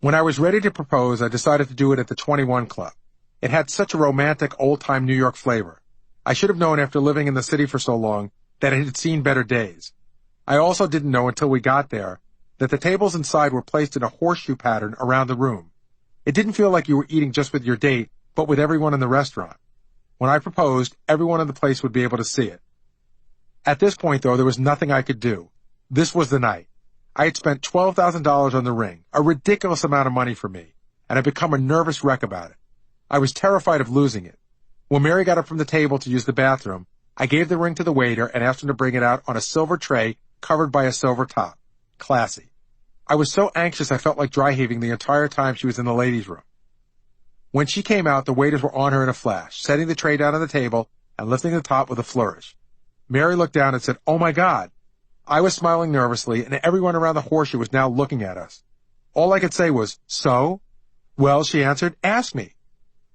When I was ready to propose, I decided to do it at the 21 Club. It had such a romantic, old-time New York flavor. I should have known after living in the city for so long that it had seen better days. I also didn't know until we got there that the tables inside were placed in a horseshoe pattern around the room. It didn't feel like you were eating just with your date, but with everyone in the restaurant. When I proposed, everyone in the place would be able to see it. At this point, though, there was nothing I could do. This was the night. I had spent $12,000 on the ring, a ridiculous amount of money for me, and had become a nervous wreck about it. I was terrified of losing it. When Mary got up from the table to use the bathroom, I gave the ring to the waiter and asked him to bring it out on a silver tray covered by a silver top. Classy. I was so anxious I felt like dry heaving the entire time she was in the ladies' room. When she came out, the waiters were on her in a flash, setting the tray down on the table and lifting the top with a flourish. Mary looked down and said, "Oh my God." I was smiling nervously, and everyone around the horseshoe was now looking at us. All I could say was, "So?" "Well," she answered, "ask me."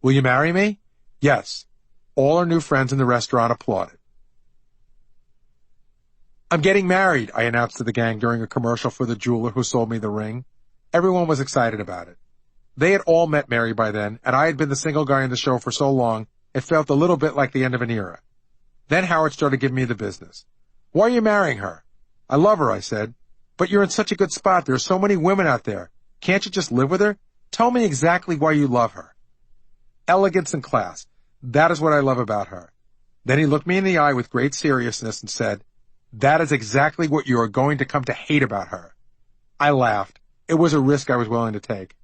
"Will you marry me?" "Yes." All our new friends in the restaurant applauded. "I'm getting married," I announced to the gang during a commercial for the jeweler who sold me the ring. Everyone was excited about it. They had all met Mary by then, and I had been the single guy in the show for so long, it felt a little bit like the end of an era. Then Howard started giving me the business. "Why are you marrying her?" "I love her," I said. "But you're in such a good spot. There are so many women out there. Can't you just live with her? Tell me exactly why you love her." Elegance and class. That is what I love about her. Then he looked me in the eye with great seriousness and said, "That is exactly what you are going to come to hate about her." I laughed. It was a risk I was willing to take.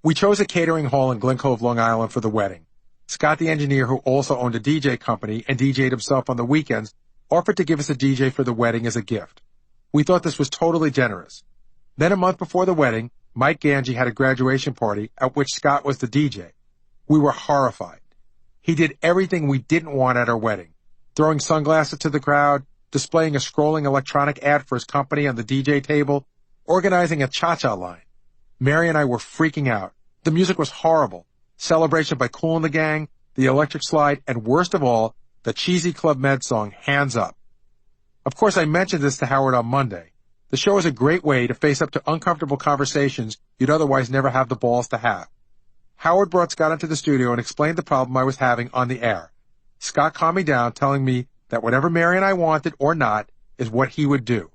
We chose a catering hall in Glen Cove, Long Island for the wedding. Scott, the engineer, who also owned a DJ company and DJ'd himself on the weekends, offered to give us a DJ for the wedding as a gift. We thought this was totally generous. Then a month before the wedding, Mike Ganji had a graduation party at which Scott was the DJ. We were horrified. He did everything we didn't want at our wedding, throwing sunglasses to the crowd, displaying a scrolling electronic ad for his company on the DJ table, organizing a cha-cha line. Mary and I were freaking out. The music was horrible. Celebration by Kool and the Gang, the Electric Slide, and worst of all, the cheesy Club Med song, Hands Up. Of course, I mentioned this to Howard on Monday. The show is a great way to face up to uncomfortable conversations you'd otherwise never have the balls to have. Howard brought Scott into the studio and explained the problem I was having on the air. Scott calmed me down, telling me that whatever Mary and I wanted or not is what he would do.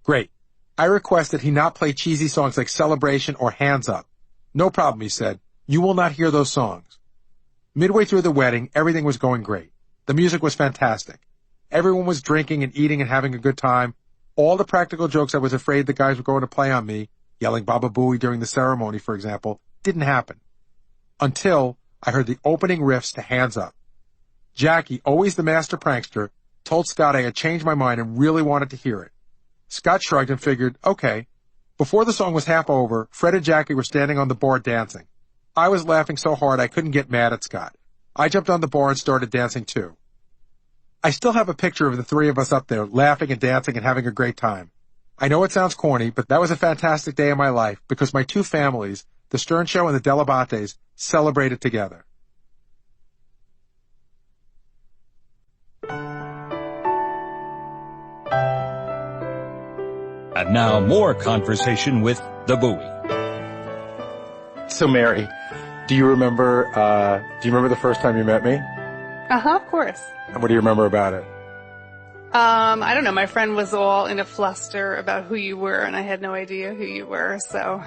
Great. I requested he not play cheesy songs like Celebration or Hands Up. "No problem," he said. "You will not hear those songs." Midway through the wedding, everything was going great. The music was fantastic. Everyone was drinking and eating and having a good time. All the practical jokes I was afraid the guys were going to play on me, yelling Baba Booey during the ceremony, for example, didn't happen. Until I heard the opening riffs to Hands Up. Jackie, always the master prankster, told Scott I had changed my mind and really wanted to hear it. Scott shrugged and figured, okay. Before the song was half over, Fred and Jackie were standing on the bar dancing. I was laughing so hard I couldn't get mad at Scott. I jumped on the bar and started dancing too. I still have a picture of the three of us up there, laughing and dancing and having a great time. I know it sounds corny, but that was a fantastic day in my life because my two families, the Stern Show and the Dell'Abates, celebrated together. And now more conversation with the Booey. So Mary, do you remember the first time you met me? Of course. And what do you remember about it? I don't know. My friend was all in a fluster about who you were, and I had no idea who you were, so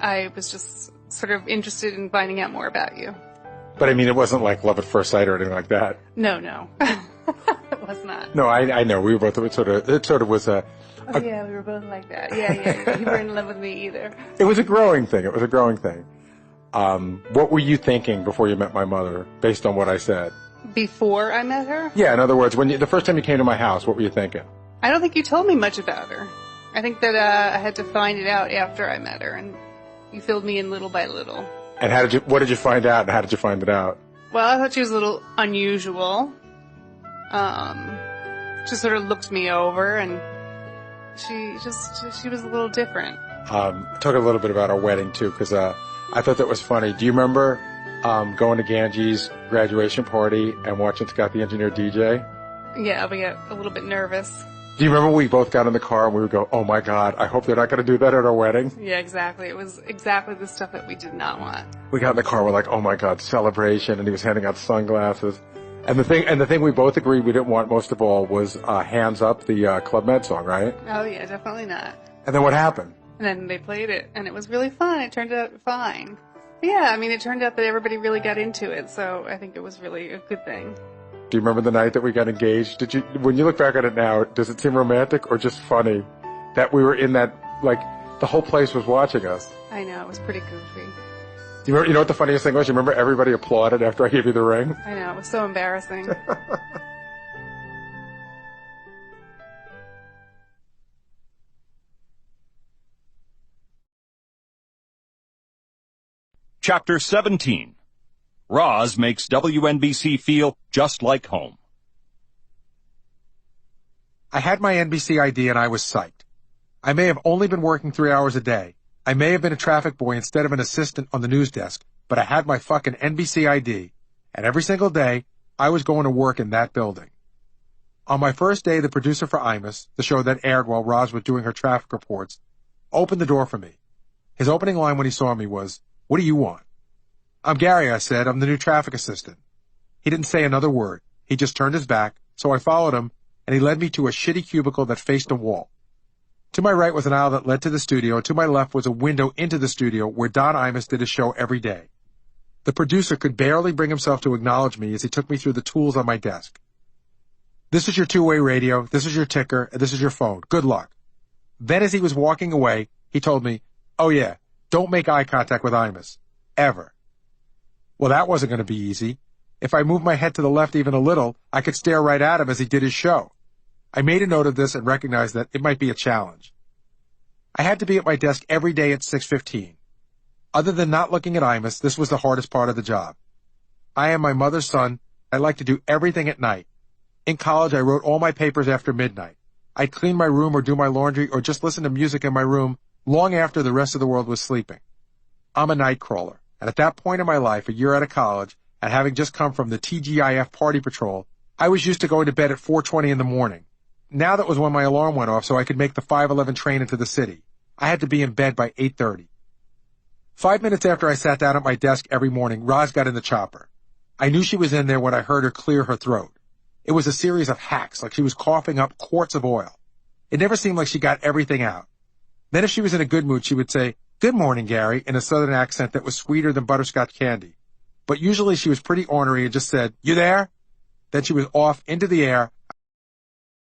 I was just sort of interested in finding out more about you. But I mean, it wasn't like love at first sight or anything like that. No. It was not. No, I know. We were both, it sort of was a... yeah, we were both like that. Yeah. You weren't in love with me either. It was a growing thing. What were you thinking before you met my mother, based on what I said? Before I met her? Yeah, in other words, the first time you came to my house, what were you thinking? I don't think you told me much about her. I think that I had to find it out after I met her, and you filled me in little by little. And what did you find out, and how did you find it out? Well, I thought she was a little unusual. She sort of looked me over, and she was a little different. Talk a little bit about our wedding, too, because I thought that was funny. Do you remember going to Ganji's graduation party and watching Scott the Engineer DJ? Yeah, we got a little bit nervous. Do you remember we both got in the car and we would go, oh my God, I hope they're not going to do that at our wedding? Yeah, exactly. It was exactly the stuff that we did not want. We got in the car, we're like, oh my God, celebration, and he was handing out sunglasses. And the thing we both agreed we didn't want most of all was Hands Up, the Club Med song, right? Oh yeah, definitely not. And then what happened? And then they played it, and it was really fun. It turned out fine. But yeah, I mean, it turned out that everybody really got into it, so I think it was really a good thing. Do you remember the night that we got engaged? When you look back at it now, does it seem romantic or just funny that we were in that, like, the whole place was watching us? I know, it was pretty goofy. Do you know what the funniest thing was? You remember everybody applauded after I gave you the ring? I know, it was so embarrassing. Chapter 17. Roz makes WNBC feel just like home. I had my NBC ID and I was psyched. I may have only been working 3 hours a day. I may have been a traffic boy instead of an assistant on the news desk, but I had my fucking NBC ID, and every single day, I was going to work in that building. On my first day, the producer for Imus, the show that aired while Roz was doing her traffic reports, opened the door for me. His opening line when he saw me was, "What do you want?" "I'm Gary," I said. "I'm the new traffic assistant." He didn't say another word. He just turned his back, so I followed him, and he led me to a shitty cubicle that faced a wall. To my right was an aisle that led to the studio, and to my left was a window into the studio where Don Imus did his show every day. The producer could barely bring himself to acknowledge me as he took me through the tools on my desk. "This is your two-way radio, this is your ticker, and this is your phone. Good luck." Then as he was walking away, he told me, "Oh yeah, don't make eye contact with Imus. Ever." Well, that wasn't going to be easy. If I moved my head to the left even a little, I could stare right at him as he did his show. I made a note of this and recognized that it might be a challenge. I had to be at my desk every day at 6:15. Other than not looking at Imus, this was the hardest part of the job. I am my mother's son. I like to do everything at night. In college, I wrote all my papers after midnight. I'd clean my room or do my laundry or just listen to music in my room long after the rest of the world was sleeping. I'm a night crawler, and at that point in my life, a year out of college, and having just come from the TGIF party patrol, I was used to going to bed at 4:20 in the morning. Now that was when my alarm went off so I could make the 5:11 train into the city. I had to be in bed by 8:30. 5 minutes after I sat down at my desk every morning, Roz got in the chopper. I knew she was in there when I heard her clear her throat. It was a series of hacks, like she was coughing up quarts of oil. It never seemed like she got everything out. Then if she was in a good mood, she would say, "Good morning, Gary," in a southern accent that was sweeter than butterscotch candy. But usually she was pretty ornery and just said, "You there?" Then she was off into the air,